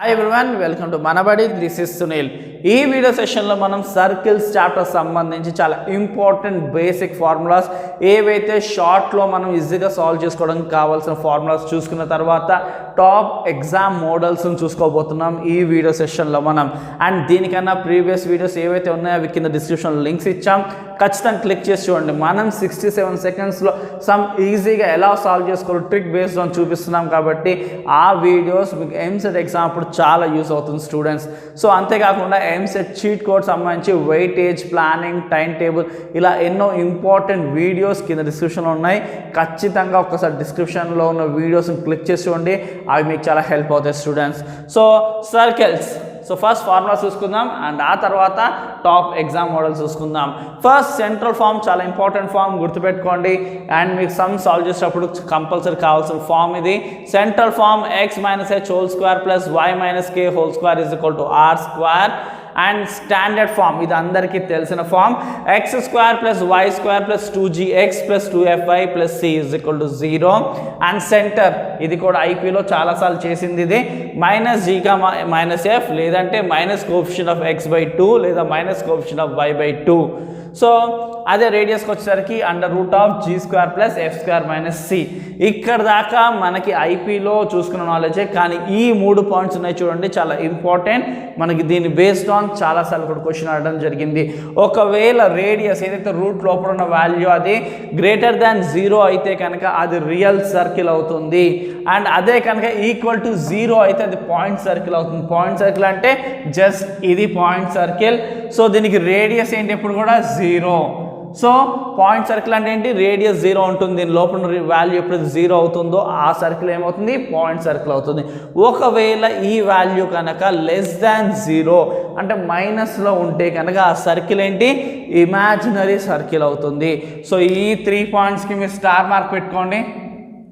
Hi everyone, welcome to Manabadi. This is Sunil. ఈ video సెషన్లో మనం సర్కిల్స్ చాప్టర్ సంబంధించి చాలా ఇంపార్టెంట్ బేసిక్ ఫార్ములాస్ ఏవైతే షార్ట్లో మనం ఈజీగా సాల్వ్ చేసుకోవడానికి కావాల్సిన ఫార్ములాస్ చూసుకున్న తర్వాత టాప్ ఎగ్జామ్ మోడల్స్ని చూసుకోబోతున్నాం ఈ వీడియో సెషన్లో మనం. అండ్ దీనికన్నా ప్రీవియస్ వీడియోస్ ఏవైతే ఉన్నాయో అవి కింద డిస్క్రిప్షన్లో లింక్స్ ఇచ్చాం, ఖచ్చితంగా క్లిక్ చేసి చూడండి. మనం 67 సెకండ్స్లో సమ్ ఈజీగా ఎలా సాల్వ్ చేసుకోవాలో ట్రిక్ బేస్డ్ ఆన్ చూపిస్తున్నాం కాబట్టి ఆ వీడియోస్ మీకు ఎంసెట్ ఎగ్జామ్ అప్పుడు చాలా యూస్ అవుతుంది స్టూడెంట్స్. సో అంతేకాకుండా ఎంసెట్ చీట్ కోడ్ సంబంధించి వెయిటేజ్, ప్లానింగ్, టైం టేబుల్ ఇలా ఎన్నో ఇంపార్టెంట్ వీడియోస్ కింద డిస్క్రిప్షన్లో ఉన్నాయి. ఖచ్చితంగా ఒకసారి డిస్క్రిప్షన్లో ఉన్న వీడియోస్ని క్లిక్ చేసి చూడండి, అవి మీకు చాలా హెల్ప్ అవుతాయి students. So circles, so first formula చూసుకుందాం అండ్ ఆ తర్వాత టాప్ ఎగ్జామ్ మోడల్ చూసుకుందాం. ఫస్ట్ సెంట్రల్ ఫామ్ చాలా ఇంపార్టెంట్ ఫామ్, గుర్తుపెట్టుకోండి. అండ్ మీకు సమ్ సాల్వ్ చేసేటప్పుడు కంపల్సరీ కావాల్సిన ఫామ్ ఇది. Central form x - h whole square plus y - k whole square is equal to r square. And standard form ఇది అందరికీ తెలిసిన form, x square plus y square plus 2gx plus 2fy plus c is equal to 0. And centre ఇది కూడా ఐపీలో చాలాసార్లు చేసింది ఇది, -g - -f లేదంటే minus coefficient of x/2 లేదా minus coefficient of y/2. So అదే రేడియస్కి వచ్చేసరికి √g² ప్లస్ f² - c. ఇక్కడ దాకా మనకి ఐపీలో చూసుకున్న నాలెడ్జే, కానీ ఈ 3 పాయింట్స్ ఉన్నాయి చూడండి, చాలా ఇంపార్టెంట్. మనకి దీన్ని బేస్డ్ ఆన్ చాలాసార్లు కూడా క్వశ్చన్ అడగడం జరిగింది. ఒకవేళ రేడియస్ ఏదైతే రూట్ లోపల ఉన్న వాల్యూ అది గ్రేటర్ దాన్ 0 అయితే కనుక అది రియల్ సర్కిల్ అవుతుంది. అండ్ అదే కనుక ఈక్వల్ టు 0 అయితే అది పాయింట్ సర్కిల్ అవుతుంది. పాయింట్ సర్కిల్ అంటే జస్ట్ ఇది పాయింట్ సర్కిల్. సో దీనికి రేడియస్ ఏంటి ఎప్పుడు కూడా 0. సో పాయింట్ సర్కిల్ అంటే ఏంటి, రేడియస్ 0 ఉంటుంది, దీని లోపల వాల్యూ ఎప్పుడైతే 0 అవుతుందో ఆ సర్కిల్ ఏమవుతుంది, పాయింట్ సర్కిల్ అవుతుంది. ఒకవేళ ఈ వాల్యూ కనుక లెస్ దాన్ 0 అంటే మైనస్లో ఉంటే కనుక ఆ సర్కిల్ ఏంటి, ఇమాజినరీ సర్కిల్ అవుతుంది. సో ఈ 3 పాయింట్స్కి మీరు స్టార్ మార్క్ పెట్టుకోండి,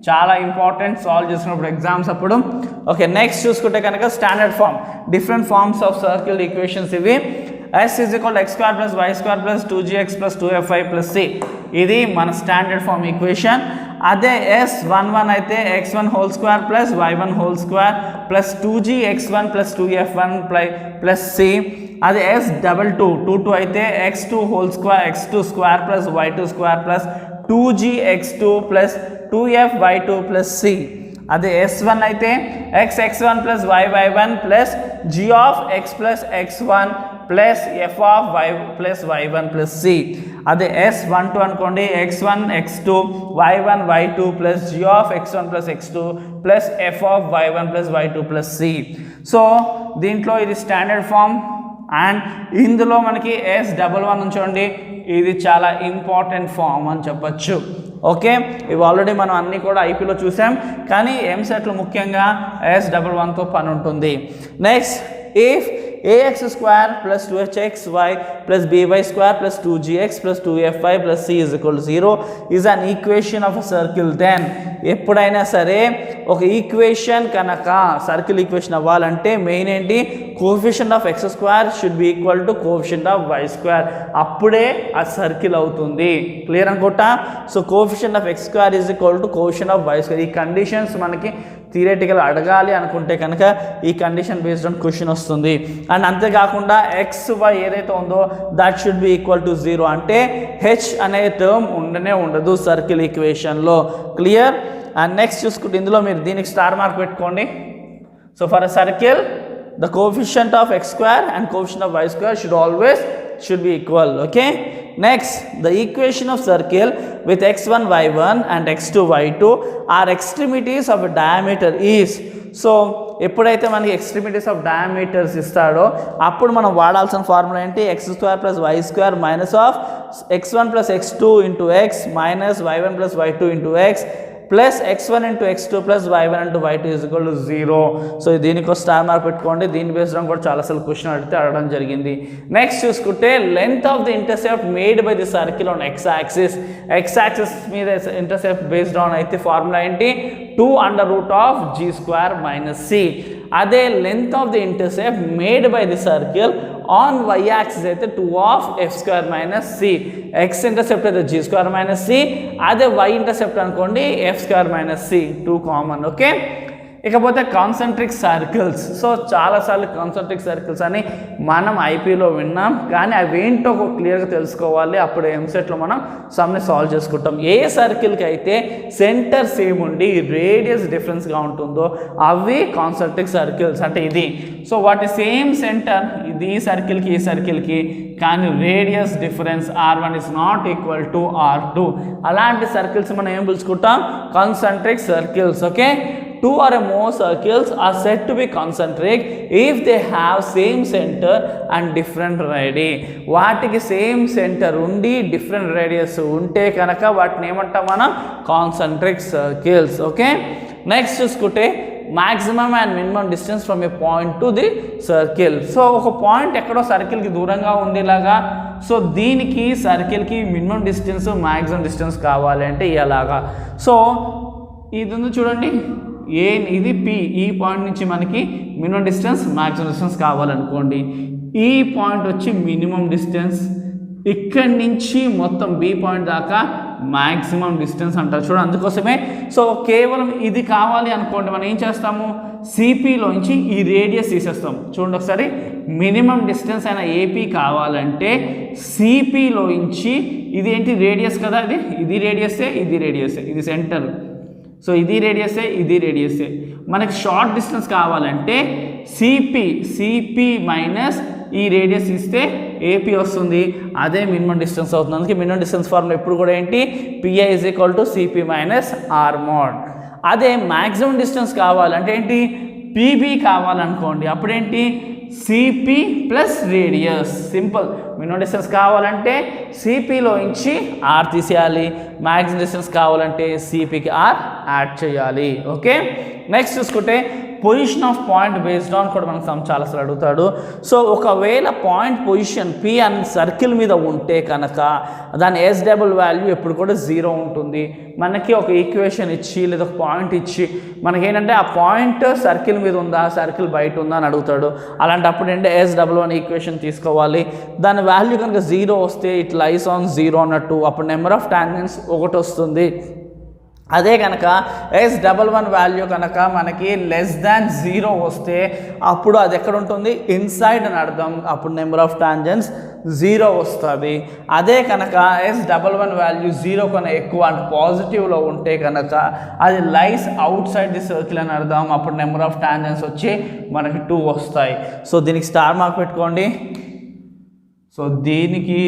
చాలా ఇంపార్టెంట్ సాల్వ్ చేసినప్పుడు ఎగ్జామ్స్ అప్పుడు. ఓకే, నెక్స్ట్ చూసుకుంటే కనుక standard form, different forms of circle equations ఇవి. s is equal to x² plus y² plus 2gx plus 2fy plus c, ఇది మన స్టాండర్డ్ ఫామ్ ఈక్వేషన్. అదే S11 అయితే x1 whole square plus y1 whole square plus 2gx1 plus 2f1 plus c. అదే S22 అయితే x2 whole square x2 square plus y2 square plus 2gx2 plus 2fy2 plus c. అదే S1 అయితే x1 plus y1 plus g of x plus x1 plus f of y plus y1 plus c. అదే S12 అనుకోండి, x1 x2 y1 y2 plus g of x1 plus x2 plus f of y1 plus y2 plus c. So దీంట్లో ఇది standard form. And ఇందులో మనకి S11 ఉంచండి, ఇది చాలా important form అని చెప్పచ్చు. ఓకే, ఇవి ఆల్రెడీ మనం అన్నీ కూడా ఐపీలో చూసాం, కానీ ఎంసెట్లో ముఖ్యంగా S11తో పని ఉంటుంది. Next, if ax square plus 2hxy plus by square plus 2gx plus 2fy plus c is equal to 0 is an equation of a circle. Then ఎప్పుడైనా సరే ఒక ఈక్వేషన్ కనుక సర్కిల్ ఈక్వేషన్ అవ్వాలంటే మెయిన్ ఏంటి, coefficient of x square should be equal to coefficient of y square, అప్పుడే ఆ circle అవుతుంది. Clear అనుకుంటా. So coefficient of x square is equal to coefficient of y square. ఈ కండిషన్స్ మనకి theoretical అడగాలి అనుకుంటే కనుక ఈ కండిషన్ బేస్డ్ ఆన్ క్వశ్చన్ వస్తుంది. అండ్ అంతేకాకుండా xy ఏదైతే ఉందో that should be equal to 0 అంటే h అనే టర్మ్ ఉండదు సర్కిల్ ఈక్వేషన్లో. క్లియర్. అండ్ నెక్స్ట్ చూసుకుంటే ఇందులో మీరు దీనికి స్టార్ మార్క్ పెట్టుకోండి. So for a circle the coefficient of x square and coefficient of y square should be equal. Okay, next, the equation of circle with x1 y1 and x2 y2 are extremities of a diameter is. So ఎప్పుడైతే మనకి extremities of diameters ఇస్తాడో అప్పుడు మనం వాడాల్సిన formula ఏంటి, x² plus y² minus of x1 plus x2 into x minus y1 plus y2 into x plus x1 into x2 plus y1 into y2 is equal to 0. So దీనికి star mark పెట్టుకోండి, దీని based on కూడా చాలాసార్లు question అడగడం జరిగింది. Next చూసుకుంటే length of the intercept made by the circle on x axis. x axis మీద intercept based on అయితే ఫార్ములా ఏంటి, 2√g² మైనస్ c. అదే length of the intercept made by the circle on y axis అయితే 2f² minus c. x intercept అయితే g² minus c, అదే y intercept అనుకోండి f² minus c, 2 common. Okay, ఇకపోతే concentric circles. So చాలాసార్లు concentric circles అని మనం ఐపీలో విన్నాం, కానీ అవి ఏంటో క్లియర్గా తెలుసుకోవాలి. అప్పుడు ఎంసెట్లో మనం సమ్ని సాల్వ్ చేసుకుంటాం. ఏ సర్కిల్కి అయితే సెంటర్ సేమ్ ఉండి రేడియస్ డిఫరెన్స్గా ఉంటుందో అవి కాన్సెంట్రిక్ సర్కిల్స్ అంటే ఇది. సో వాటి సేమ్ సెంటర్ ఇది ఈ సర్కిల్కి కానీ radius difference R1 is not equal to R2. అలాంటి సర్కిల్స్ మనం ఏం పిలుచుకుంటాం? Concentric circles. Okay, 2 or more circles are said to be concentric if they have same center and different radii. వాటికి same centre ఉండి different radius ఉంటే కనుక వాటిని ఏమంటాం మనం? Concentric circles. ఓకే, నెక్స్ట్ చూసుకుంటే maximum and minimum distance from a point to the circle. So ఒక point ఎక్కడో సర్కిల్కి దూరంగా ఉండేలాగా, సో దీనికి సర్కిల్కి మినిమం డిస్టెన్స్ మ్యాక్సిమం డిస్టెన్స్ కావాలి అంటే ఇలాగా. సో ఇది ఉంది చూడండి, ఇది P. ఈ పాయింట్ నుంచి మనకి మినిమం డిస్టెన్స్ మ్యాక్సిమం డిస్టెన్స్ కావాలనుకోండి. ఈ పాయింట్ వచ్చి మినిమం డిస్టెన్స్, ఇక్కడి నుంచి మొత్తం B పాయింట్ దాకా మ్యాక్సిమం డిస్టెన్స్ అంటారు చూడండి. అందుకోసమే సో కేవలం ఇది కావాలి అనుకోండి, మనం ఏం చేస్తాము? సిపిలోంచి ఈ రేడియస్ తీసేస్తాం. చూడండి ఒకసారి, మినిమం డిస్టెన్స్ అయిన ఏపీ కావాలంటే సిపిలోంచి ఇది ఏంటి? రేడియస్ కదా, ఇది రేడియసే, ఇది సెంటర్. సో ఇది రేడియసే. మనకి షార్ట్ డిస్టెన్స్ కావాలంటే సిపి మైనస్ ఈ రేడియస్ ఇస్తే ఏపీ వస్తుంది, అదే మినిమం డిస్టెన్స్ అవుతుంది. అందుకే మినిమం డిస్టెన్స్ ఫార్ములా ఎప్పుడు కూడా ఏంటి? PI is equal to CP minus R mod. అదే మ్యాక్సిమం డిస్టెన్స్ కావాలంటే ఏంటి? పీబీ కావాలనుకోండి, అప్పుడేంటి? CP plus radius. Simple. Minimum distance కావాలంటే సిపిలో నుంచి ఆర్ తీసేయాలి, మ్యాక్సిమం డిస్టెన్స్ కావాలంటే సిపికి ఆర్ యాడ్ చేయాలి. ఓకే, నెక్స్ట్ చూసుకుంటే position of point based on కూడా మనకు సమ్ చాలాసార్లు అడుగుతాడు. సో ఒకవేళ పాయింట్ పొజిషన్ P అనే సర్కిల్ మీద ఉంటే కనుక దాని ఎస్ డబుల్ వాల్యూ ఎప్పుడు కూడా 0 ఉంటుంది. మనకి ఒక ఈక్వేషన్ ఇచ్చి లేదా ఒక పాయింట్ ఇచ్చి మనకేంటంటే ఆ పాయింట్ సర్కిల్ మీద ఉందా, సర్కిల్ బయట ఉందా అని అడుగుతాడు. అలాంటప్పుడు ఏంటంటే S11 ఈక్వేషన్ తీసుకోవాలి. దాని వాల్యూ కనుక 0 వస్తే ఇట్ లైస్ ఆన్ 0 అన్నట్టు, అప్పుడు నెంబర్ ఆఫ్ టాంజెంట్స్ 1 వస్తుంది. అదే కనుక S11 వాల్యూ కనుక మనకి లెస్ దాన్ 0 వస్తే అప్పుడు అది ఎక్కడ ఉంటుంది? ఇన్సైడ్ అని అర్థం, అప్పుడు నెంబర్ ఆఫ్ టాంజెంట్స్ 0 వస్తుంది. అదే కనుక S11 వాల్యూ 0 కన్నా ఎక్కువ అంటే పాజిటివ్లో ఉంటే కనుక అది లైస్ అవుట్ సైడ్ ది సర్కిల్ అని అర్థం, అప్పుడు నెంబర్ ఆఫ్ టాంజెంట్స్ వచ్చి మనకి 2 వస్తాయి. సో దీనికి స్టార్ మార్క్ పెట్టుకోండి. సో దీనికి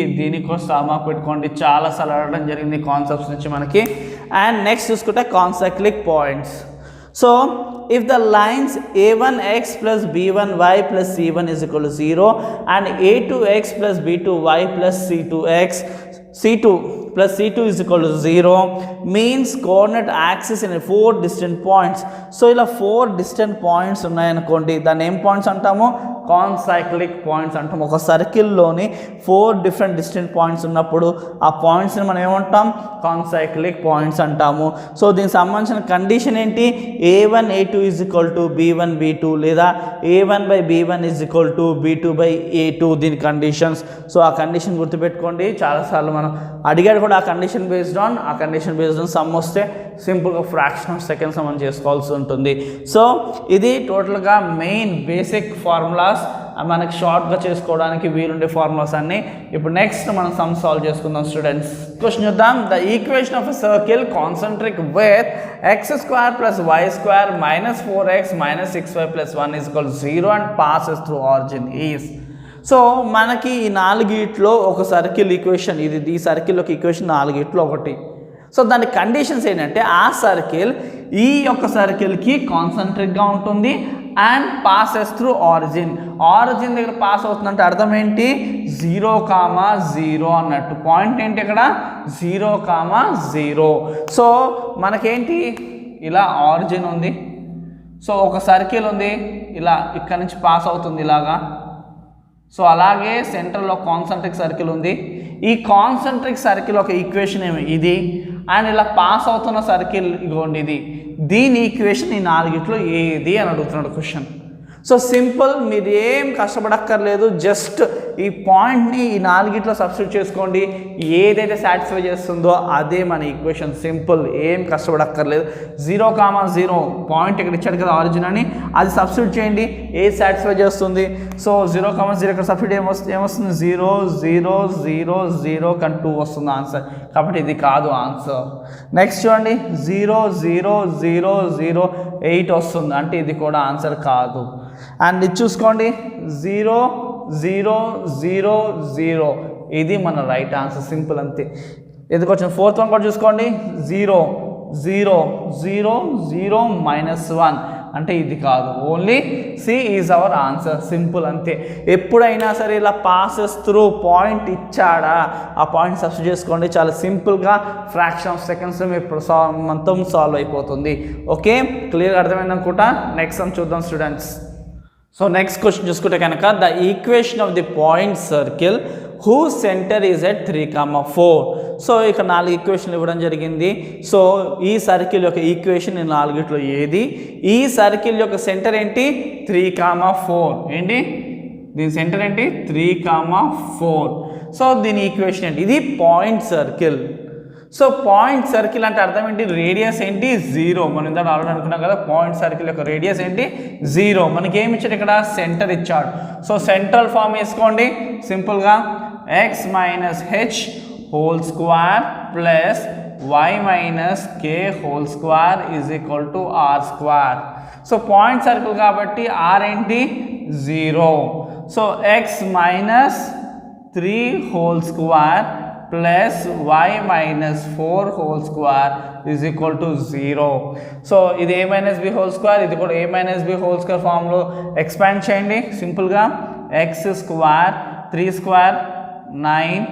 స్టార్ మార్క్ పెట్టుకోండి. చాలాసార్లు అడగడం జరిగింది కాన్సెప్ట్స్ నుంచి మనకి. అండ్ నెక్స్ట్ చూసుకుంటే concyclic points. So if the lines a1x plus b1y plus c1 is equal to 0 and a2x plus b2y plus c2 plus c2 is equal to 0 means coordinate axis in 4 distant points. So ఇలా 4 distant points ఉన్నాయనుకోండి, దాన్ని ఏం points అంటాము? Concyclic points అంటాం. ఒక సర్కిల్లోని 4 different distant points ఉన్నప్పుడు ఆ పాయింట్స్ని మనం ఏమంటాం? కాన్సైక్లిక్ పాయింట్స్ అంటాము. సో దీనికి సంబంధించిన కండిషన్ ఏంటి? a1 a2 is equal to b1 b2 లేదా a1 by b1 is equal to b2 by a2 దీని కండిషన్స్. సో ఆ కండిషన్ గుర్తుపెట్టుకోండి. చాలాసార్లు మనం అడిగాడు కూడా ఆ కండిషన్ బేస్డ్ ఆన్ సమ్ వస్తే సింపుల్గా ఫ్రాక్షన్ ఆఫ్ సెకండ్స్ మనం చేసుకోవాల్సి ఉంటుంది. సో ఇది టోటల్గా మెయిన్ బేసిక్ ఫార్ములాస్ మనకి షార్ట్గా చేసుకోవడానికి వీలుండే ఫార్ములాస్ అన్ని. ఇప్పుడు నెక్స్ట్ మనం సమ్ సాల్వ్ చేసుకుందాం స్టూడెంట్స్. క్వశ్చన్ చూద్దాం. The equation of a circle concentric with x² plus y² minus 4x minus 6y plus 1 is equal to 0 and passes through origin is. So మనకి ఈ 4 ఒక సర్కిల్ ఈక్వేషన్, ఈ circle ఒక equation 4 ఒకటి. So దాని conditions ఏంటంటే ఆ సర్కిల్ ఈ యొక్క సర్కిల్కి కాన్సెంట్రిక్గా ఉంటుంది అండ్ పాసెస్ త్రూ ఆరిజిన్ దగ్గర పాస్ అవుతుందంటే అర్థం ఏంటి? 0,0 అన్నట్టు. పాయింట్ ఏంటి ఇక్కడ? 0,0. సో మనకేంటి? ఇలా ఆరిజిన్ ఉంది, సో ఒక సర్కిల్ ఉంది, ఇలా ఇక్కడ నుంచి పాస్ అవుతుంది ఇలాగా. సో అలాగే సెంటర్లో కాన్సెంట్రిక్ సర్కిల్ ఉంది. ఈ కాన్సెంట్రిక్ సర్కిల్ ఒక ఈక్వేషన్ ఏమి ఇది, అండ్ ఇలా పాస్ అవుతున్న సర్కిల్ ఇగోండి ఇది. దీని ఈక్వేషన్ ఈ 4 ఏది అని అడుగుతున్నాడు క్వశ్చన్. సో సింపుల్, మీరు ఏం కష్టపడక్కర్లేదు, జస్ట్ ఈ పాయింట్ని ఈ నాలుగిట్లో సబ్స్టిట్యూట్ చేసుకోండి, ఏదైతే సాటిస్ఫై చేస్తుందో అదే మన ఈక్వేషన్. సింపుల్, ఏం కష్టపడక్కర్లేదు. 0,0 పాయింట్ ఇక్కడ ఇచ్చాడు కదా ఆరిజిన్ అని, అది సబ్స్టిట్యూట్ చేయండి, ఏది సాటిస్ఫై చేస్తుంది. సో 0,0 ఇక్కడ సబ్స్టిట్యూట్ ఏమొస్తుంది 0 0 0 0 కానీ 2 వస్తుంది ఆన్సర్, కాబట్టి ఇది కాదు ఆన్సర్. నెక్స్ట్ చూడండి 0 0 0 0 8 వస్తుంది, అంటే ఇది కూడా ఆన్సర్ కాదు. అండ్ ఇది చూసుకోండి 0 0 0 0 ఇది మన రైట్ ఆన్సర్. సింపుల్ అంతే. ఎందుకు వచ్చింది ఫోర్త్ వన్ కూడా చూసుకోండి 0 0 0 0 -1 అంటే ఇది కాదు. Only C is our answer. Simple అంతే. ఎప్పుడైనా సరే ఇలా పాసెస్ త్రూ పాయింట్ ఇచ్చాడా ఆ పాయింట్ సబ్స్టిట్యూట్ చేసుకోండి, చాలా సింపుల్గా ఫ్రాక్షన్ ఆఫ్ సెకండ్స్లో మీరు మొత్తం సాల్వ్ అయిపోతుంది. ఓకే, క్లియర్గా అర్థమైంది అనుకుంటా. నెక్స్ట్ సమ్ చూద్దాం స్టూడెంట్స్. సో నెక్స్ట్ క్వశ్చన్ చూసుకుంటే కనుక the equation of the point circle who centre is at 3,4. So ఇక్కడ 4 ఈక్వేషన్లు ఇవ్వడం జరిగింది. సో ఈ సర్కిల్ యొక్క ఈక్వేషన్ ఈ 4ట్లో ఏది? ఈ సర్కిల్ యొక్క సెంటర్ ఏంటి 3,4. ఏంటి దీని సెంటర్ ఏంటి 3,4. సో దీని ఈక్వేషన్ ఏంటి? ఇది point circle. So point circle అంటే అర్థం ఏంటి? రేడియస్ ఏంటి 0. మనం ఇందాక ఆల్రెడీ అనుకున్నాం కదా, పాయింట్ సర్కిల్ యొక్క రేడియస్ ఏంటి 0. మనకి ఏమి ఇచ్చాడు ఇక్కడ? సెంటర్ ఇచ్చాడు. సో సెంట్రల్ ఫార్మ్ వేసుకోండి సింపుల్గా, x - h whole square plus y - k whole square is equal to r square. So point circle కాబట్టి r ఏంటి 0. So x - 3 whole square plus y - 4 whole square is equal to 0. So ఇది a - b whole square, ఇది కూడా a - b whole square ఫామ్లో expand చేయండి సింపుల్గా. x square 3 square 9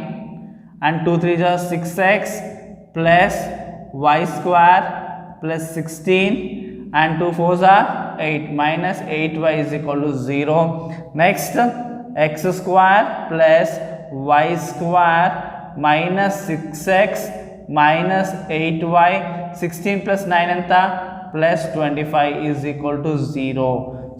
and 2 3 6x plus y square plus 16 and 2 4 8 minus 8y is equal to 0. Next x square plus y square minus 6x minus 8y 16 plus 9 anta plus 25 is equal to 0.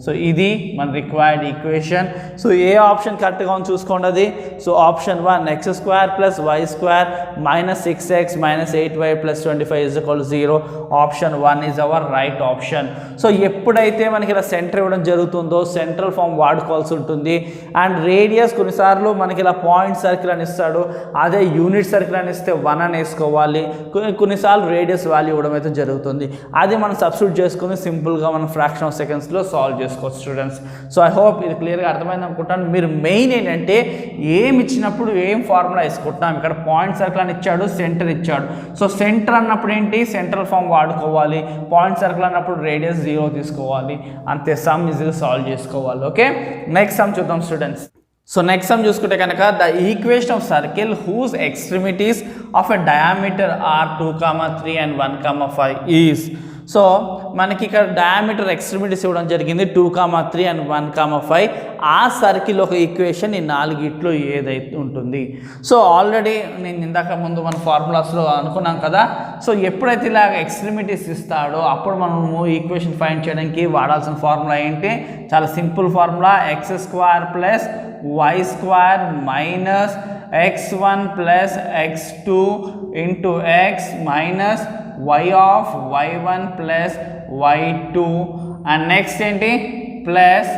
So ఇది మన required equation. So ఏ option కరెక్ట్గా ఉంది చూసుకోండి అది. So option 1 x square plus y square minus 6x minus 8y plus 25 is equal 0. Option 1 is our right option. So ఎప్పుడైతే మనకి ఇలా centre ఇవ్వడం జరుగుతుందో సెంట్రల్ ఫామ్ వాడుకోవాల్సి ఉంటుంది. అండ్ రేడియస్ కొన్నిసార్లు మనకి ఇలా పాయింట్ సర్కిల్ అని ఇస్తాడు, అదే యూనిట్ సర్కిల్ అని ఇస్తే 1 అని వేసుకోవాలి. కొన్నిసార్లు రేడియస్ వాల్యూ ఇవ్వడం అయితే జరుగుతుంది, అది మనం సబ్స్టిట్యూట్ చేసుకుని సింపుల్గా మనం ఫ్రాక్షన్ ఆఫ్ సెకండ్స్లో సాల్వ్ చేసుకోవచ్చు స్టూడెంట్స్. సో ఐ హోప్ ఇది క్లియర్గా అర్థమైంది అనుకుంటాను. మీరు మెయిన్ ఏంటంటే ఏం ఇచ్చినప్పుడు ఏం ఫార్ములా వేసుకుంటున్నాం. ఇక్కడ పాయింట్ సర్కిల్ అని ఇచ్చాడు, సెంటర్ ఇచ్చాడు. సో సెంటర్ అన్నప్పుడు ఏంటి సెంట్రల్ ఫామ్ వాడుకోవాలి, పాయింట్ సర్కిల్ అన్నప్పుడు రేడియస్ 0 తీసుకోవాలి, అంతే. సమ్ ఈజీగా సాల్వ్ చేసుకోవాలి. ఓకే, నెక్స్ట్ సమ్ చూద్దాం స్టూడెంట్స్. సో నెక్స్ట్ సమ్ చూసుకుంటే కనుక the equation of circle whose extremities of a diameter are 2,3 and 1,5 is. So మనకి ఇక్కడ డయామీటర్ ఎక్స్ట్రిమిటీస్ ఇవ్వడం జరిగింది 2,3 and 1,5. ఆ సర్కిల్ ఒక ఈక్వేషన్ ఈ 4 ఏదైతే ఉంటుంది. సో ఆల్రెడీ నేను ఇందాక ముందు మన ఫార్ములాస్లో అనుకున్నాం కదా. సో ఎప్పుడైతే ఇలాగ ఎక్స్ట్రిమిటీస్ ఇస్తాడో అప్పుడు మనము ఈక్వేషన్ ఫైండ్ చేయడానికి వాడాల్సిన ఫార్ములా ఏంటి? చాలా simple formula, x square plus y square minus x1 plus x2 into x minus y of y1 plus y2 and next ఏంటి plus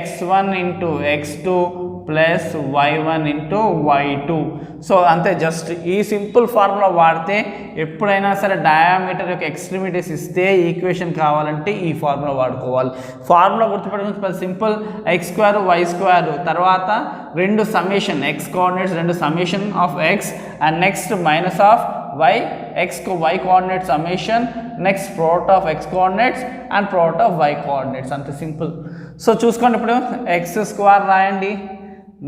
x1 into x2 plus y1 into y2. So అంతే, just ఈ simple formula వాడితే ఎప్పుడైనా సరే diameter యొక్క extremities ఇస్తే equation కావాలంటే ఈ ఫార్ములా వాడుకోవాలి. ఫార్ములా గుర్తుపెట్టుకుని simple, x square y square తర్వాత 2 summation x coordinates 2 summation of x and next minus of y y coordinate summation, next product of x coordinates and product of y coordinates, అంతే simple. So చూసుకోండి, ఇప్పుడు x square రాయండి,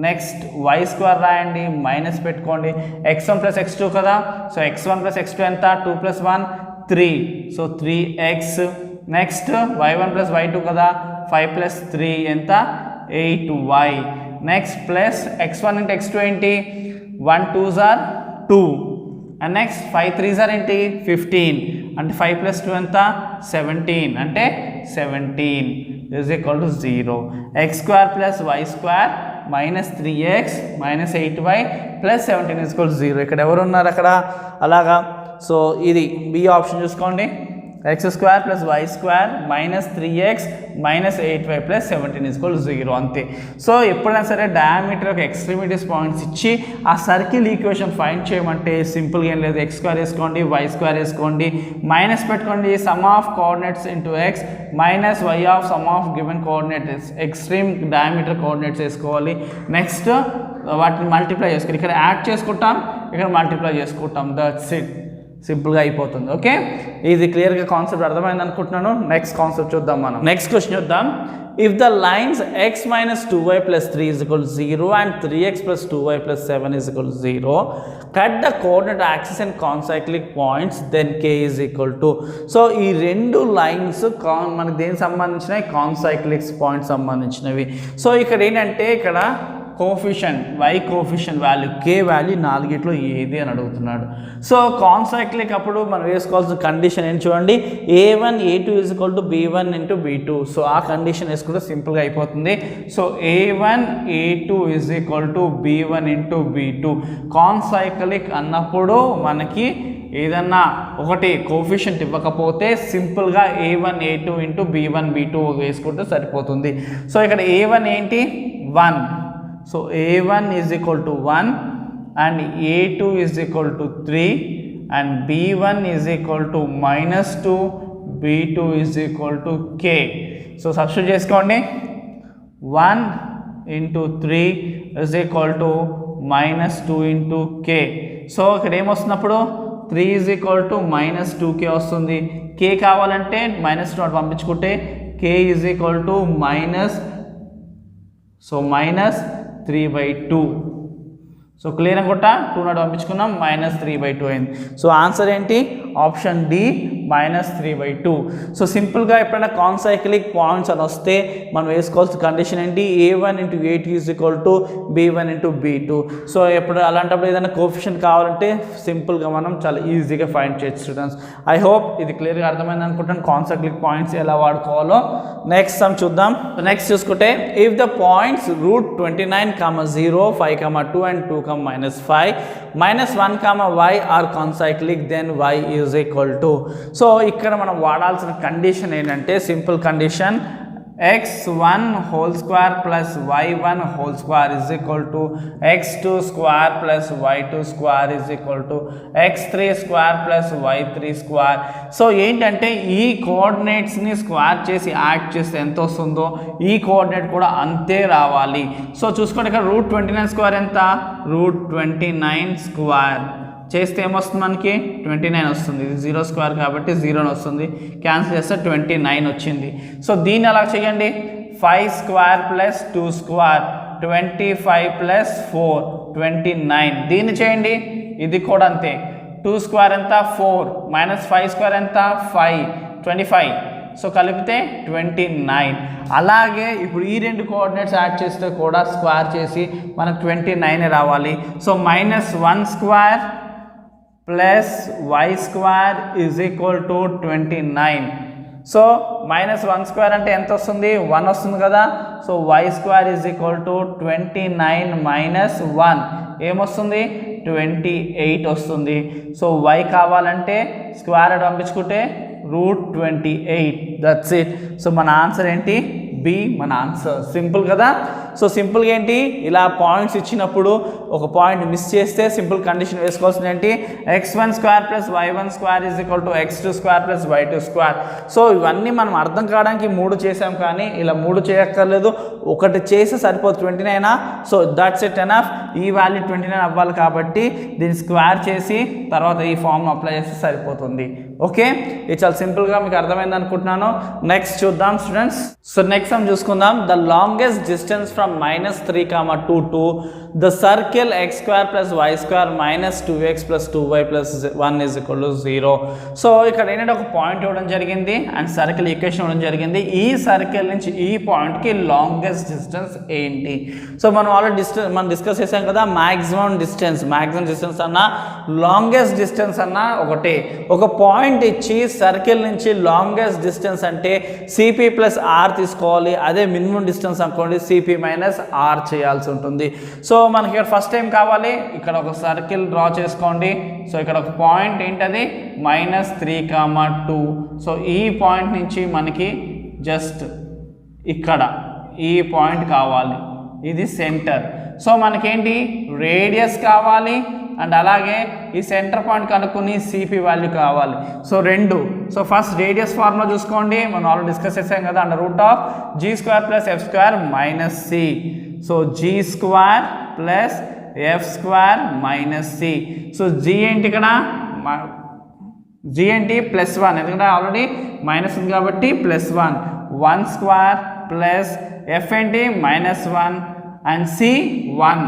next y square రాయండి, minus పెట్టుకోండి, x1 plus x2 కదా. So x1 plus x2 ఎంత? 2 plus 1 3, so 3x. Next y1 plus y2 కదా, 5 plus 3 ఎంత? 8y. Next plus x1 into x2 ఏంటి? 1 2s are 2 and next 5 3s are ఏంటి? 15 అంటే 5 plus 2 ఎంత? 17 అంటే 17 is equal to 0. x square plus y square minus 3x minus 8y plus 17 equal 0. ఇక్కడ ఎవరు ఉన్నారు అక్కడ అలాగా. సో ఇది బి ఆప్షన్ చూసుకోండి. x square plus y square minus 3x minus 8y plus 17 equal 0 అంతే. సో ఎప్పుడైనా సరే డయామీటర్ యొక్క ఎక్స్ట్రీమిటీస్ పాయింట్స్ ఇచ్చి ఆ సర్కిల్ ఈక్వేషన్ ఫైండ్ చేయమంటే సింపుల్గా ఏం లేదు, x స్క్వేర్ వేసుకోండి, y స్క్వేర్ వేసుకోండి, మైనస్ పెట్టుకోండి, some of coordinates into x minus y of some of given coordinates extreme diameter coordinates వేసుకోవాలి. నెక్స్ట్ వాటిని మల్టిప్లై చేసుకోవాలి. ఇక్కడ యాడ్ చేసుకుంటాం, ఇక్కడ మల్టిప్లై చేసుకుంటాం. దట్స్ ఇట్, సింపుల్గా అయిపోతుంది. ఓకే, ఇది క్లియర్గా కాన్సెప్ట్ అర్థమైంది అనుకుంటున్నాను. నెక్స్ట్ కాన్సెప్ట్ చూద్దాం మనం. నెక్స్ట్ క్వశ్చన్ చూద్దాం. If the lines x minus 2y plus 3 is equal 0 and 3x plus 2y plus 7 is equal 0 cut the coordinate axis and concyclic points then k is equal to. So ఈ రెండు lines మనకి దేనికి సంబంధించినవి, కాన్సైక్లిక్స్ points సంబంధించినవి. So ఇక్కడ ఏంటంటే ఇక్కడ coefficient y coefficient value k value 4గిట్లో ఏది అని అడుగుతున్నాడు. సో కాన్సైక్లిక్ అప్పుడు మనం వేసుకోవాల్సిన కండిషన్ ఏంటి చూడండి, a1 a2 is equal to b1 into b2. So ఆ కండిషన్ వేసుకుంటే సింపుల్గా అయిపోతుంది. So a1 a2 is equal to b1 into b2. Concyclic అన్నప్పుడు మనకి ఏదన్నా ఒకటి కోఫిషియంట్ ఇవ్వకపోతే సింపుల్గా a1 a2 into b1 b2 వేసుకుంటే సరిపోతుంది. సో ఇక్కడ a1 ఏంటి 1. So a1 is equal to 1 and a2 is equal to 3 and b1 is equal to minus 2, b2 is equal to k. So substitute చేసుకోండి. 1 into 3 is equal to minus 2 into k. So ఇక్కడ ఏమొస్తున్నప్పుడు 3 is equal to minus 2k వస్తుంది. k కావాలంటే minus 2 పంపించుకుంటే k is equal to minus 3/2. So clear అనుకుంటా, 2 not పంపించుకున్నాం, -3/2 అయింది. So answer ఏంటి, option D -3/2. So సింపుల్గా ఎప్పుడైనా concyclic points అని వస్తే మనం వేసుకోవాల్సిన కండిషన్ ఏంటి, a1 into a2 is equal to b1 into b2. So ఎప్పుడు అలాంటప్పుడు ఏదైనా కోఫిషియంట్ కావాలంటే సింపుల్గా మనం చాలా ఈజీగా ఫైండ్ చేయొచ్చు స్టూడెంట్స్. ఐ హోప్ ఇది క్లియర్గా అర్థమైంది అనుకుంటాను కాన్సైక్లిక్ పాయింట్స్ ఎలా వాడుకోవాలో. నెక్స్ట్ సమ్ చూద్దాం. నెక్స్ట్ చూసుకుంటే if the points root 29, 0, 5, 2 and 2, -5, -1, y are concyclic then y is equal to. So ఇక్కడ మనం వాడాల్సిన కండిషన్ ఏంటంటే simple condition, x1 whole square plus y1 whole square is equal to x2 square plus y2 square is equal to x3 square plus y3 square. So ఏంటంటే ఈ కోఆర్డినేట్స్ని square చేసి add చేస్తే ఎంత వస్తుందో ఈ కోఆర్డినేట్ కూడా అంతే రావాలి. సో చూసుకోండి, ఇక్కడ రూట్ 29 స్క్వేర్ ఎంత, రూట్ 29 స్క్వేర్ చేస్తే ఏమొస్తుంది మనకి 29 వస్తుంది. ఇది 0 స్క్వేర్ కాబట్టి 0 వస్తుంది, క్యాన్సిల్ చేస్తే 29 వచ్చింది. సో దీన్ని అలా చేయండి, 5 స్క్వేర్ ప్లస్ 2 స్క్వేర్ 25 ప్లస్ 4 29. దీన్ని చేయండి, ఇది కూడా అంతే. 2 స్క్వేర్ ఎంత 4 -5 స్క్వేర్ ఎంత 5 25. సో కలిపితే 29. అలాగే ఇప్పుడు ఈ రెండు కోఆర్డినేట్స్ యాడ్ చేస్తే కూడా స్క్వేర్ చేసి మనకు 29 రావాలి. So -1 square plus y square is equal to 29. So -1 square అంటే ఎంత వస్తుంది, 1 వస్తుంది కదా. So y square is equal to 29 minus 1 ఏమొస్తుంది 28 వస్తుంది. సో y కావాలంటే స్క్వేర్ పంపించుకుంటే రూట్ 28. That's it. సో మన ఆన్సర్ ఏంటి, బి మన ఆన్సర్. సింపుల్ కదా. సో సింపుల్గా ఏంటి, ఇలా పాయింట్స్ ఇచ్చినప్పుడు ఒక పాయింట్ మిస్ చేస్తే సింపుల్ కండిషన్ వేసుకోవాల్సింది ఏంటి, x1 square plus y1 square is equal to x2 square plus y2 square. So ఇవన్నీ మనం అర్థం కావడానికి 3 చేసాం, కానీ ఇలా 3 చేయక్కర్లేదు, ఒకటి చేస్తే సరిపోదు. 29. So that's it enough. ఈ వాల్యూ 29 అవ్వాలి కాబట్టి దీన్ని స్క్వేర్ చేసి తర్వాత ఈ ఫార్మ్ అప్లై చేస్తే సరిపోతుంది. ఓకే, ఇది చాలా సింపుల్గా మీకు అర్థమైంది అనుకుంటున్నాను. నెక్స్ట్ చూద్దాం స్టూడెంట్స్. సో నెక్స్ట్ మనం చూసుకుందాం. The longest distance from -3, 2 to the circle x square plus y square minus 2x plus 2y plus 1 is equal to 0. So ఇక్కడ ఏంటంటే ఒక పాయింట్ ఇవ్వడం జరిగింది అండ్ సర్కిల్ ఈక్వేషన్ ఇవ్వడం జరిగింది. ఈ సర్కిల్ నుంచి ఈ పాయింట్కి లాంగెస్ట్ లాంగెస్ట్ డిస్టెన్స్ ఏంటి? సో మనం ఆల్రెడీ మనం డిస్కస్ చేసాం కదా, మ్యాక్సిమం డిస్టెన్స్ అన్న లాంగెస్ట్ డిస్టెన్స్ అన్న ఒకటే. ఒక పాయింట్ ఇచ్చి సర్కిల్ నుంచి లాంగెస్ట్ డిస్టెన్స్ అంటే సిపి ప్లస్ ఆర్ తీసుకోవాలి. అదే మినిమం డిస్టెన్స్ అనుకోండి సిపి మైనస్ ఆర్ చేయాల్సి ఉంటుంది. సో మనకి ఇక్కడ ఫస్ట్ టైం కావాలి, ఇక్కడ ఒక సర్కిల్ డ్రా చేసుకోండి. సో ఇక్కడ ఒక పాయింట్ ఏంటది -3,2. సో ఈ పాయింట్ నుంచి మనకి జస్ట్ ఇక్కడ ఈ పాయింట్ కావాలి, ఇది సెంటర్. సో మనకేంటి రేడియస్ కావాలి అండ్ అలాగే ఈ సెంటర్ పాయింట్ కనుక్కొని సిపి వాల్యూ కావాలి. సో రెండు. సో ఫస్ట్ రేడియస్ ఫార్ములా చూసుకోండి, మనం ఆల్రెడీ డిస్కస్ చేసాం కదా, √g² + f² - c. So g² + f² - c. So g ఏంటి ఇక్కడ, g ఏంటి +1, ఎందుకంటే ఆల్రెడీ మైనస్ ఉంది కాబట్టి +1. 1² ప్లస్ f ఏంటి -1 అండ్ c 1.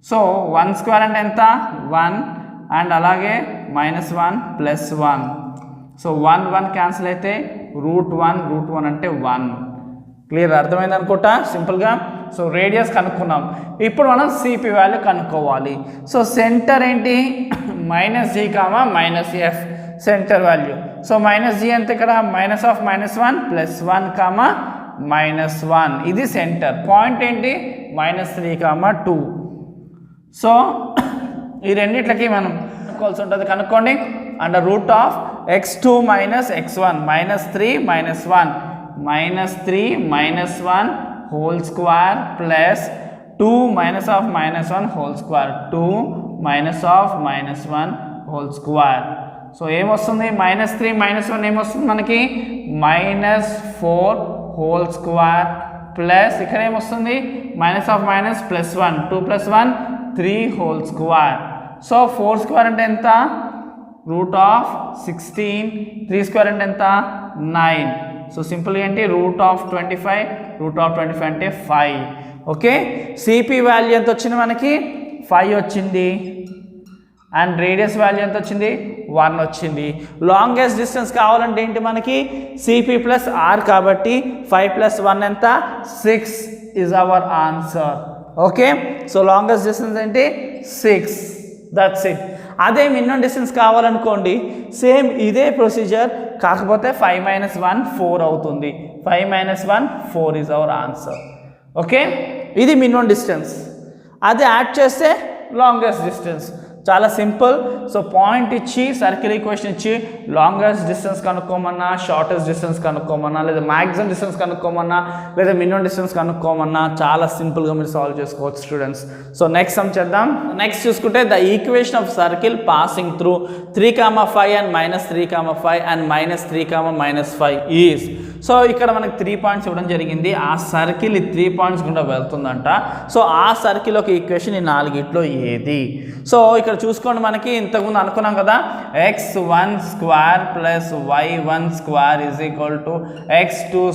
సో 1² అంటే ఎంత 1 అండ్ అలాగే -1 +1. సో 1 క్యాన్సిల్ అయితే √1 అంటే 1. క్లియర్, అర్థమైంది అనుకుంటా సింపుల్గా. సో రేడియస్ కనుక్కున్నాం, ఇప్పుడు మనం సిపి వాల్యూ కనుక్కోవాలి. సో సెంటర్ ఏంటి -g, -f centre value. So -g అంటే ఇక్కడ -1 +1 -1 ఇది సెంటర్. పాయింట్ ఏంటి -3,2. సో ఈ రెండిట్లకి మనం కనుక్కోవాల్సి ఉంటుంది, కనుక్కోండి. √x2 - x1 -3 - 1 -3 - 1 whole square plus 2 - -1 whole square 2 - -1 whole square. So ఏమొస్తుంది -3 - 1 ఏమొస్తుంది మనకి -4 whole square ప్లస్ ఇక్కడ ఏమొస్తుంది -1 +1 2 + 1 3 whole square. సో 4² అంటే ఎంత √16, 3² అంటే ఎంత 9. సో సింపుల్ ఏంటి √25 అంటే 5. ఓకే, సిపి వాల్యూ ఎంత వచ్చింది మనకి 5 వచ్చింది అండ్ రేడియస్ వాల్యూ ఎంత వచ్చింది 1 వచ్చింది. లాంగెస్ట్ డిస్టెన్స్ కావాలంటే ఏంటి మనకి సిపి ప్లస్ ఆర్ కాబట్టి 5 + 1 ఎంత 6 is our answer. Okay, so longest distance ఏంటి 6, దట్స్ ఇట్. అదే మినిమం డిస్టెన్స్ కావాలనుకోండి సేమ్ ఇదే ప్రొసీజర్, కాకపోతే 5 - 1 4 అవుతుంది. 5 - 1 4 ఈజ్ అవర్ ఆన్సర్. ఓకే, ఇది మినిమం డిస్టెన్స్. అది యాడ్ చేస్తే లాంగెస్ట్ డిస్టెన్స్. చాలా సింపుల్. సో పాయింట్ ఇచ్చి సర్కిల్ ఈక్వేషన్ ఇచ్చి లాంగెస్ట్ డిస్టెన్స్ కనుక్కోమన్నా, షార్టెస్ట్ డిస్టెన్స్ కనుక్కోమన్నా, లేదా మ్యాక్సిమం డిస్టెన్స్ కనుక్కోమన్నా, లేదా మినిమం డిస్టెన్స్ కనుక్కోమన్నా చాలా సింపుల్గా మీరు సాల్వ్ చేసుకోవచ్చు స్టూడెంట్స్. సో నెక్స్ట్ సమ్ చేద్దాం. నెక్స్ట్ చూసుకుంటే the equation of circle passing through 3,5 and -3,5 and -3, -5 is. So ఇక్కడ మనకి 3 పాయింట్స్ ఇవ్వడం జరిగింది. ఆ సర్కిల్ ఈ 3 పాయింట్స్ గుండా వెళ్తుందంట. సో ఆ సర్కిల్ ఒక ఈక్వేషన్ ఈ 4గిట్లో ఏది? సో ఇక్కడ చూసుకోండి, మనకి ఇంతకుముందు అనుకున్నాం కదా x1² + y1² = x2²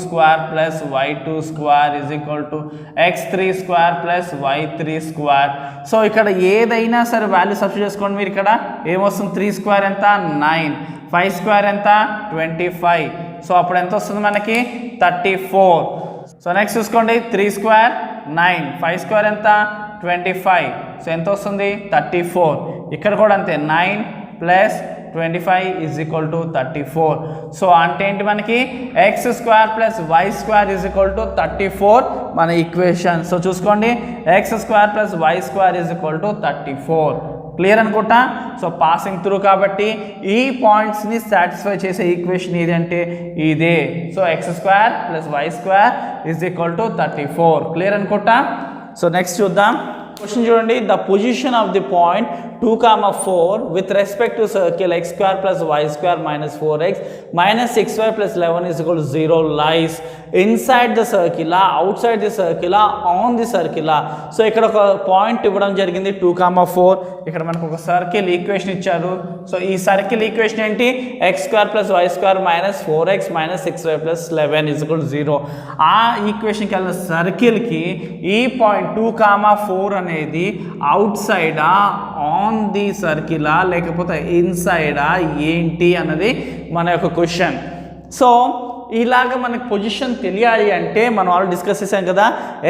+ y2² = x3² + y3². So ఇక్కడ ఏదైనా సరే వాల్యూ సబ్స్టిట్యూట్ చేసుకోండి. మీరు ఇక్కడ ఏమొస్తుంది 3² ఎంత 9, 5² ఎంత 25. సో అప్పుడు ఎంత వస్తుంది మనకి 34. సో నెక్స్ట్ చూసుకోండి 3² 9, 5² ఎంత 25. సో ఎంత వస్తుంది 34. ఇక్కడ కూడా అంతే 9 + 25 = 34. సో అంటే ఏంటి మనకి x² + y² = 34 మన ఈక్వేషన్. సో చూసుకోండి x² + y² = 34. క్లియర్ అనుకుంటా. సో పాసింగ్ త్రూ కాబట్టి ఈ పాయింట్స్ని సాటిస్ఫై చేసే ఈక్వేషన్ ఏది అంటే ఇదే. So x² + y² = 34. క్లియర్ అనుకుంటా. సో నెక్స్ట్ చూద్దాం. క్వశ్చన్ చూడండి, the position of the point 2,4 with respect to circle x² + y² - 4x - 6y + 11 = 0 lies inside the సర్కిలా, అవుట్ సైడ్ ది సర్కిలా, ఆన్ ది సర్కిలా. సో ఇక్కడ ఒక పాయింట్ ఇవ్వడం జరిగింది 2,4. ఇక్కడ మనకు ఒక సర్కిల్ ఈక్వేషన్ ఇచ్చారు. సో ఈ సర్కిల్ ఈక్వేషన్ ఏంటి x² + y² - 4x - 6y + 11 = 0. ఆ ఈక్వేషన్కి వెళ్ళిన సర్కిల్కి ఈ పాయింట్ 2,4 అనేది అవుట్ సైడా, ఆన్ ది సర్కిలా, లేకపోతే ఇన్సైడా ఏంటి అన్నది మన యొక్క క్వశ్చన్. సో ఇలాగ మనకి పొజిషన్ తెలియాలి అంటే మనం ఆల్రెడీ డిస్కస్ చేసాం కదా,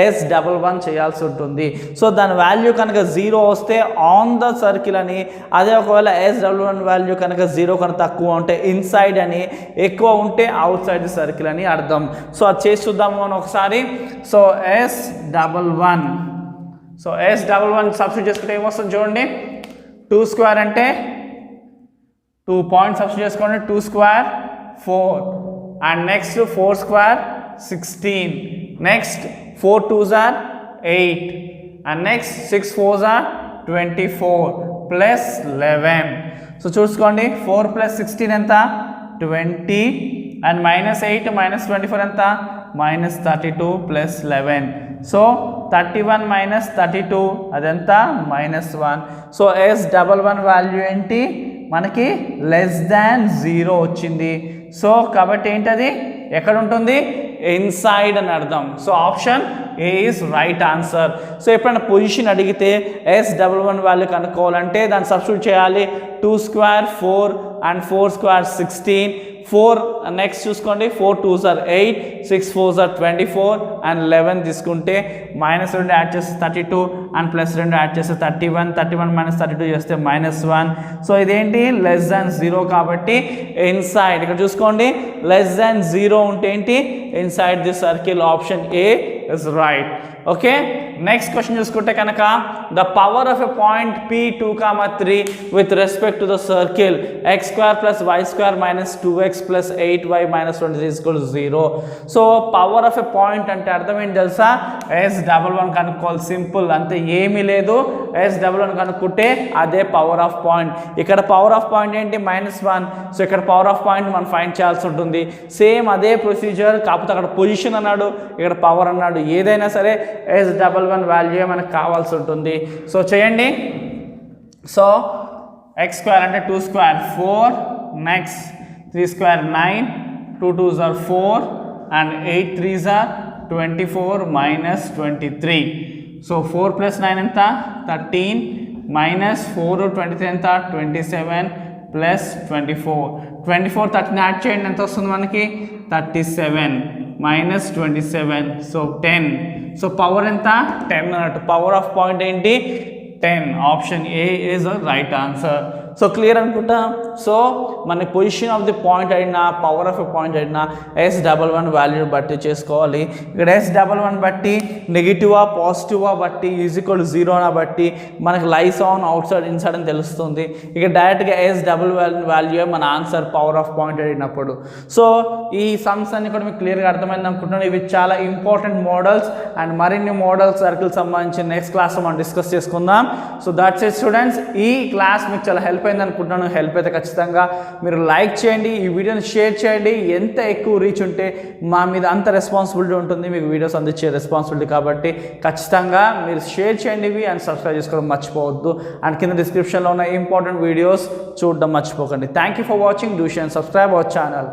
S11 చేయాల్సి ఉంటుంది. సో దాని వాల్యూ కనుక 0 వస్తే ఆన్ ద సర్కిల్ అని, అదే ఒకవేళ S11 వాల్యూ కనుక 0 కన్నా తక్కువ ఉంటే ఇన్సైడ్ అని, ఎక్కువ ఉంటే అవుట్ సైడ్ ది సర్కిల్ అని అర్థం. సో అది చేసి చూద్దాము మనం ఒకసారి. సో S11 సబ్స్టిట్యూట్ చేసుకుంటే ఏమొస్తుంది చూడండి, 2 స్క్వేర్ అంటే 2 పాయింట్స్ సబ్స్టిట్యూట్ చేసుకోండి, 2 square 4 and next 4 square 16, next 4 2s are 8 and next 6 4s are 24 plus 11. So చూసుకోండి 4 ప్లస్ 16 ఎంత, 20 అండ్ మైనస్ 8 మైనస్ 24 ఎంత, మైనస్ 32 ప్లస్ 11. సో 31 మైనస్ 32 అదెంత, -1. సో S11 వాల్యూ ఏంటి మనకి <0 వచ్చింది. సో కాబట్టి ఏంటది, ఎక్కడ ఉంటుంది, ఇన్సైడ్ అని అర్థం. So option A is right answer. So ఎప్పుడైనా పొజిషన్ అడిగితే S11 వాల్యూ కనుక్కోవాలంటే దాన్ని సబ్స్టిట్యూట్ చేయాలి. 2 స్క్వేర్ 4 అండ్ 4 స్క్వేర్ 16, 4 నెక్స్ట్ చూసుకోండి, 4 2s are 8, 6 4s are 24 and 11 తీసుకుంటే -2 యాడ్ చేస్తే 32 అండ్ +2 యాడ్ చేస్తే 31, 31 మైనస్ 32 చేస్తే -1. సో ఇదేంటి <0 కాబట్టి ఇన్సైడ్, ఇక్కడ చూసుకోండి <0 ఉంటే ఏంటి, inside the circle. Option A is right. Okay, next question చూసుకుంటే కనుక the power of a point P2, 3 with respect to the circle x² + y² - 2x + 8y - 23 = 0. So power of a point అంటే అర్థం ఏంటి తెలుసా, S11 కనుక్కోవాలి, simple అంతే, ఏమీ లేదు. S11 కనుక్కుంటే అదే పవర్ ఆఫ్ పాయింట్. ఇక్కడ పవర్ ఆఫ్ పాయింట్ ఏంటి, -1. సో ఇక్కడ పవర్ ఆఫ్ పాయింట్ మనం ఫైండ్ చేయాల్సి ఉంటుంది. సేమ్ అదే ప్రొసీజర్, కాకపోతే అక్కడ పొజిషన్ అన్నాడు, ఇక్కడ పవర్ అన్నాడు. ఏదైనా సరే S11 వాల్యూ మనకు కావాల్సి ఉంటుంది. సో చేయండి. సో x² అంటే 2 square 4, next 3 square 9, 2 2s are 4 and 8 3s are 24 minus 23. So 4 + 9 ఎంత, 13 మైనస్ 4 23 ఎంత, 27 ప్లస్ 24. 24 13 యాడ్ చేయండి, ఎంత వస్తుంది మనకి, 37 మైనస్ 27. సో 10. సో పవర్ ఎంత, 10 అన్నట్టు. పవర్ ఆఫ్ పాయింట్ ఏంటి, 10. Option A is right answer. So clear అనుకుంటా. సో మన పొజిషన్ ఆఫ్ ది పాయింట్ అయినా, పవర్ ఆఫ్ ఎ పాయింట్ అయినా S11 వాల్యూ బట్టి చేసుకోవాలి. ఇక్కడ S11 బట్టి నెగిటివా పాజిటివా బట్టి =0 అని బట్టి మనకు lies on out side inside అని తెలుస్తుంది. ఇక డైరెక్ట్గా S11 వాల్యూ మన ఆన్సర్ పవర్ ఆఫ్ పాయింట్ అయినప్పుడు. సో ఈ సమ్స్ అన్ని కూడా మీకు క్లియర్గా అర్థమైంది అనుకుంటున్నాను. ఇవి చాలా ఇంపార్టెంట్ మోడల్స్ అండ్ మరిన్ని మోడల్స్ సర్కిల్ సంబంధించి నెక్స్ట్ క్లాస్లో మనం డిస్కస్ చేసుకుందాం. So that's it students. ఈ క్లాస్ మీకు చాలా హెల్ప్ అయింది అనుకుంటున్నాను. హెల్ప్ అయితే ఖచ్చితంగా మీరు లైక్ చేయండి, ఈ వీడియోని షేర్ చేయండి. ఎంత ఎక్కువ రీచ్ ఉంటే మా మీద అంత రెస్పాన్సిబిలిటీ ఉంటుంది, మీకు వీడియోస్ అందించే రెస్పాన్సిబిలిటీ. కాబట్టి ఖచ్చితంగా మీరు షేర్ చేయండి అండ్ సబ్స్క్రైబ్ చేసుకోవడం మర్చిపోవద్దు. అండ్ కింద డిస్క్రిప్షన్లో ఉన్న ఇంపార్టెంట్ వీడియోస్ చూడడం మర్చిపోకండి. Thank you for watching. Do share and subscribe our channel.